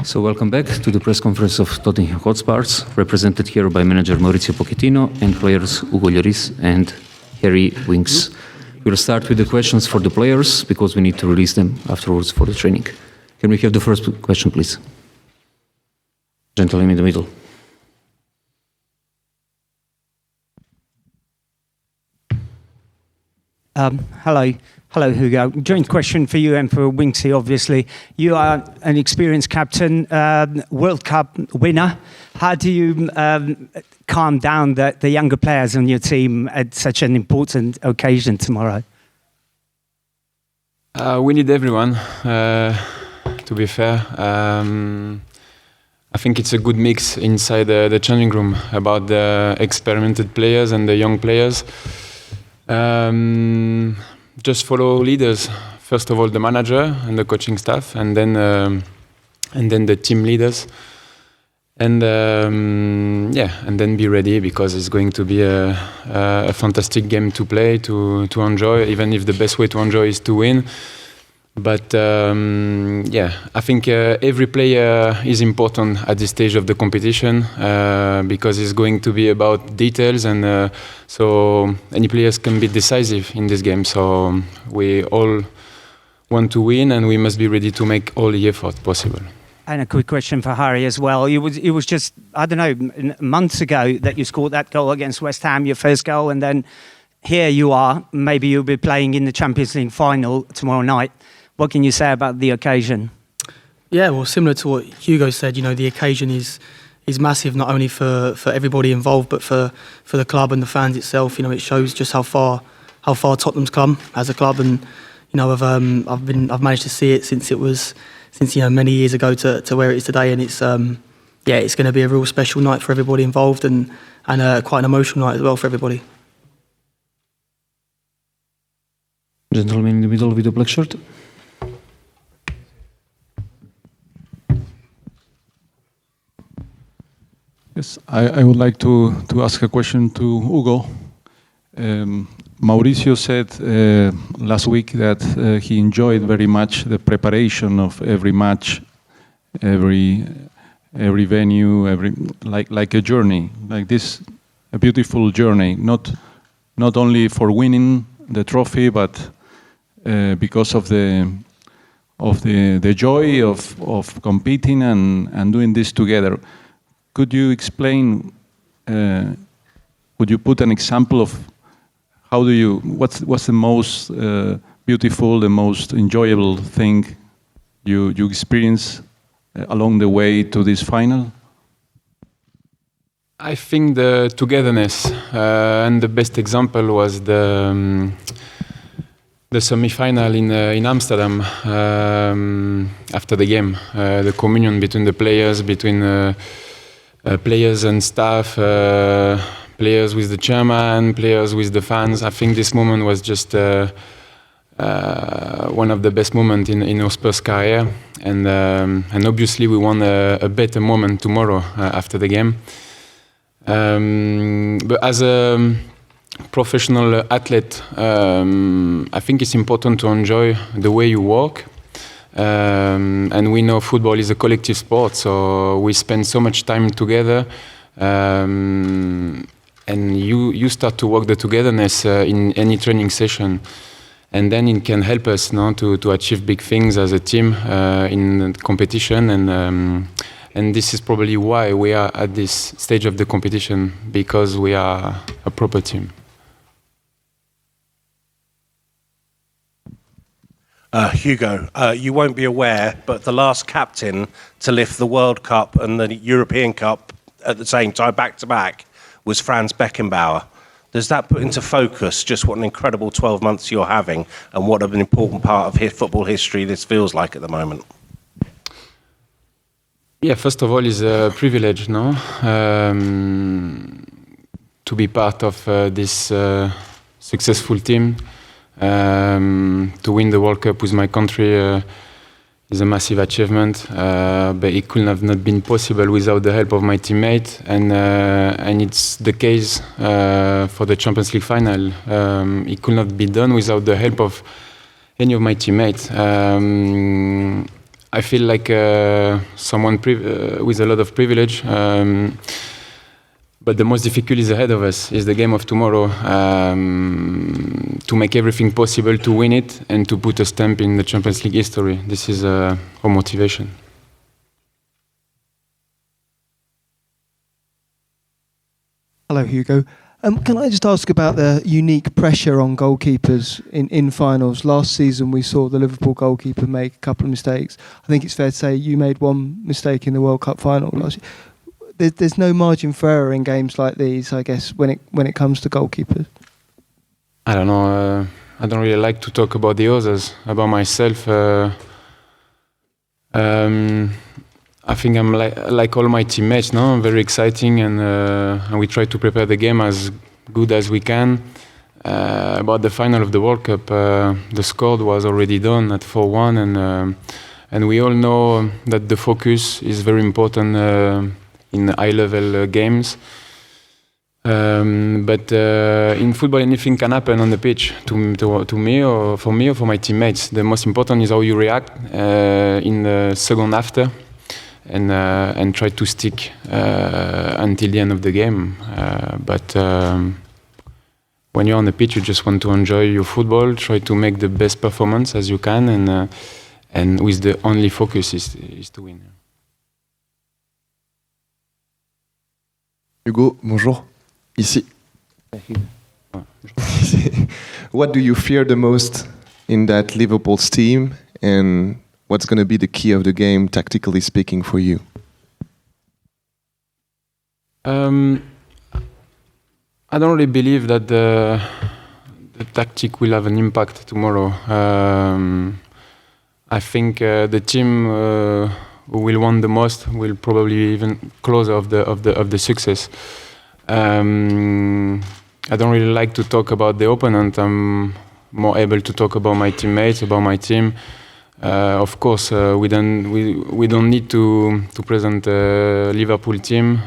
So welcome back to the press conference of Tottenham Hotspurs, represented here by manager Maurizio Pochettino and players Hugo Lloris and Harry Winks. We'll start with the questions for the players because we need to release them afterwards for the training. Can we have the first question, please? Gentleman in the middle. Hello, Hugo. Joint question for you and for Winksy, obviously. You are an experienced captain, World Cup winner. How do you calm down the younger players on your team at such an important occasion tomorrow? We need everyone, to be fair. I think it's a good mix inside the changing room about the experimented players and the young players. Just follow leaders. First of all, the manager and the coaching staff, and then the team leaders, and then be ready because it's going to be a fantastic game to play, to enjoy. Even if the best way to enjoy is to win. But I think every player is important at this stage of the competition because it's going to be about details, and so any players can be decisive in this game. So we all want to win, and we must be ready to make all the effort possible. And a quick question for Harry as well. It was just, I don't know, months ago that you scored that goal against West Ham, your first goal, and then here you are. Maybe you'll be playing in the Champions League final tomorrow night. What can you say about the occasion? Yeah, well, similar to what Hugo said, the occasion is massive, not only for everybody involved, but for the club and the fans itself. It shows just how far Tottenham's come as a club, and I've managed to see it since many years ago to where it is today, and it's going to be a real special night for everybody involved, and quite an emotional night as well for everybody. Gentleman in the middle with the black shirt. Yes, I would like to ask a question to Hugo. Mauricio said last week that he enjoyed very much the preparation of every match, every venue, like a journey, like this, a beautiful journey, not only for winning the trophy, but because of the joy of competing and doing this together. Could you explain? Would you put an example of what's the most beautiful, the most enjoyable thing you experience along the way to this final? I think the togetherness, and the best example was the semi-final in Amsterdam after the game. The communion between the players, between players and staff, players with the chairman, players with the fans. I think this moment was just one of the best moments in our Spurs career, and obviously we want a better moment tomorrow after the game. But as a professional athlete, I think it's important to enjoy the way you work. And we know football is a collective sport, so we spend so much time together, and you start to work the togetherness in any training session, and then it can help us to achieve big things as a team in competition, and this is probably why we are at this stage of the competition, because we are a proper team. Hugo, you won't be aware, but the last captain to lift the World Cup and the European Cup at the same time, back to back, was Franz Beckenbauer. Does that put into focus just what an incredible 12 months you're having and what an important part of football history this feels like at the moment? Yeah, first of all, it's a privilege, to be part of this successful team. To win the World Cup with my country is a massive achievement, but it could have not been possible without the help of my teammate, and it's the case for the Champions League final. It could not be done without the help of any of my teammates. I feel like someone with a lot of privilege, but the most difficult is ahead of us, is the game of tomorrow, to make everything possible to win it and to put a stamp in the Champions League history. This is our motivation. Hello, Hugo. Can I just ask about the unique pressure on goalkeepers in finals? Last season we saw the Liverpool goalkeeper make a couple of mistakes. I think it's fair to say you made one mistake in the World Cup final last year. There's no margin for error in games like these, I guess, when it comes to goalkeepers. I don't know. I don't really like to talk about the others. About myself, I think I'm like all my teammates, no? Very exciting, and we try to prepare the game as good as we can. About the final of the World Cup, the score was already done at 4-1, and we all know that the focus is very important in high-level games. But in football, anything can happen on the pitch to me or for my teammates. The most important is how you react in the second after. And try to stick until the end of the game. But when you're on the pitch, you just want to enjoy your football, try to make the best performance as you can, and with the only focus is to win. Hugo, bonjour. Ici. What do you fear the most in that Liverpool's team, and what's going to be the key of the game, tactically speaking, for you? I don't really believe that the tactic will have an impact tomorrow. I think the team who will win the most will probably even closer of the success. I don't really like to talk about the opponent. I'm more able to talk about my teammates, about my team. Of course, we don't need to present a Liverpool team,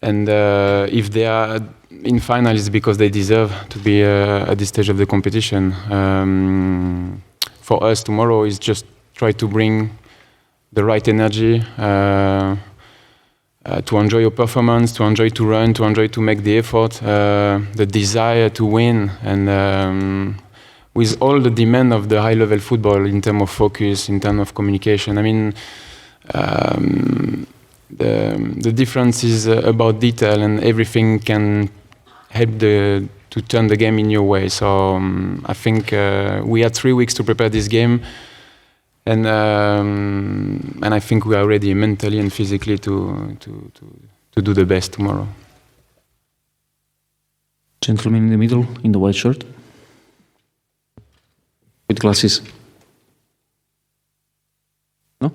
and if they are in final, it's because they deserve to be at this stage of the competition. For us, tomorrow is just try to bring the right energy, to enjoy your performance, to enjoy to run, to enjoy to make the effort, the desire to win, and with all the demand of the high-level football in terms of focus, in terms of communication. I mean, the difference is about detail, and everything can help to turn the game in your way. So I think we had 3 weeks to prepare this game, and I think we are ready mentally and physically to do the best tomorrow. Gentleman in the middle, in the white shirt. With glasses. No?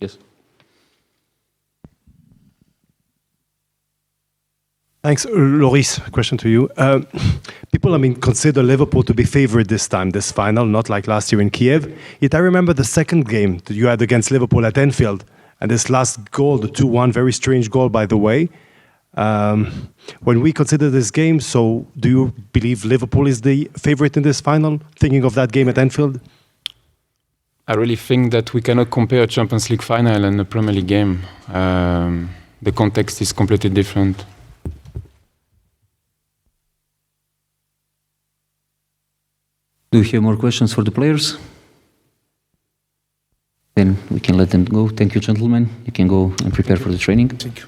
Yes. Thanks. Lloris, question to you. People, consider Liverpool to be favourite this time, this final, not like last year in Kiev. Yet I remember the second game that you had against Liverpool at Anfield, and this last goal, the 2-1, very strange goal, by the way. When we consider this game, so do you believe Liverpool is the favourite in this final, thinking of that game at Anfield? I really think that we cannot compare a Champions League final and a Premier League game. The context is completely different. Do you have more questions for the players? Then we can let them go. Thank you, gentlemen. You can go and prepare for the training. Thank you.